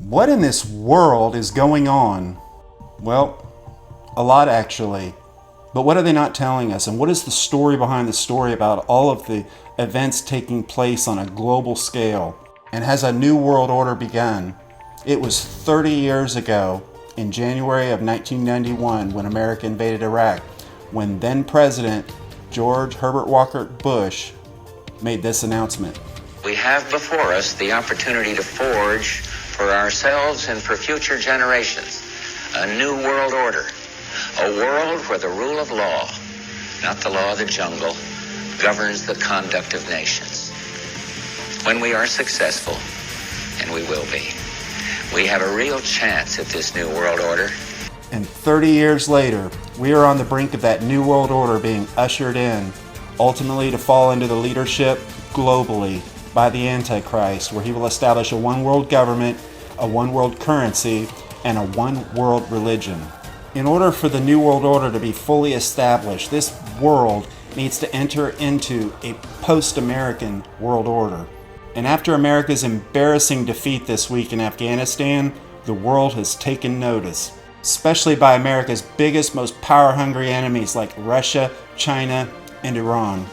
What in this world is going on? Well, a lot actually. But what are they not telling us? And what is the story behind the story about all of the events taking place on a global scale? And has a new world order begun? It was 30 years ago, in January of 1991, when America invaded Iraq, when then President George Herbert Walker Bush made this announcement. We have before us the opportunity to forge for ourselves and for future generations a new world order, a world where the rule of law, not the law of the jungle, governs the conduct of nations. When we are successful, and we will be, we have a real chance at this new world order. And 30 years later, we are on the brink of that new world order being ushered in, ultimately to fall into the leadership globally by the Antichrist, where he will establish a one world government, a one world currency, and a one world religion. In order for the new world order to be fully established, this world needs to enter into a post-American world order. And after America's embarrassing defeat this week in Afghanistan, the world has taken notice, especially by America's biggest, most power-hungry enemies like Russia, China, and Iran.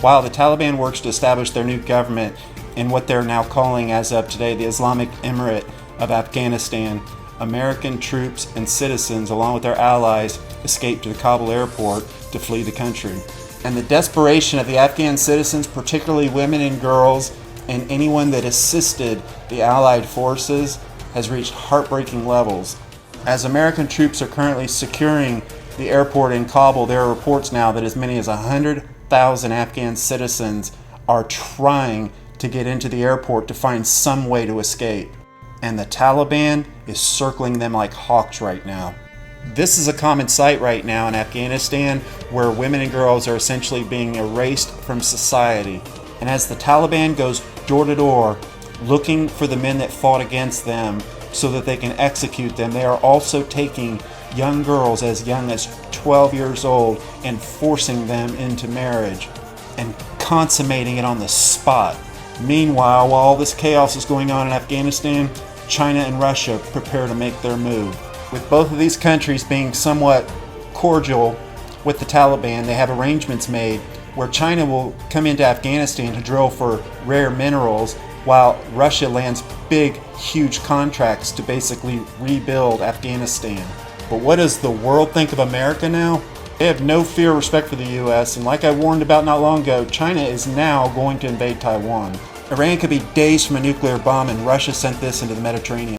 While the Taliban works to establish their new government in what they're now calling, as of today, the Islamic Emirate of Afghanistan, American troops and citizens, along with their allies, escaped to the Kabul airport to flee the country. And the desperation of the Afghan citizens, particularly women and girls, and anyone that assisted the Allied forces, has reached heartbreaking levels. As American troops are currently securing the airport in Kabul, there are reports now that as many as 100,000 Afghan citizens are trying to get into the airport to find some way to escape. And the Taliban is circling them like hawks right now. This is a common sight right now in Afghanistan, where women and girls are essentially being erased from society. And as the Taliban goes door to door looking for the men that fought against them so that they can execute them, they are also taking young girls as young as 12 years old and forcing them into marriage and consummating it on the spot. Meanwhile, while all this chaos is going on in Afghanistan, China and Russia prepare to make their move. With both of these countries being somewhat cordial with the Taliban, they have arrangements made where China will come into Afghanistan to drill for rare minerals, while Russia lands big, huge contracts to basically rebuild Afghanistan. But what does the world think of America now? They have no fear or respect for the US, and like I warned about not long ago, China is now going to invade Taiwan. Iran could be days from a nuclear bomb, and Russia sent this into the Mediterranean.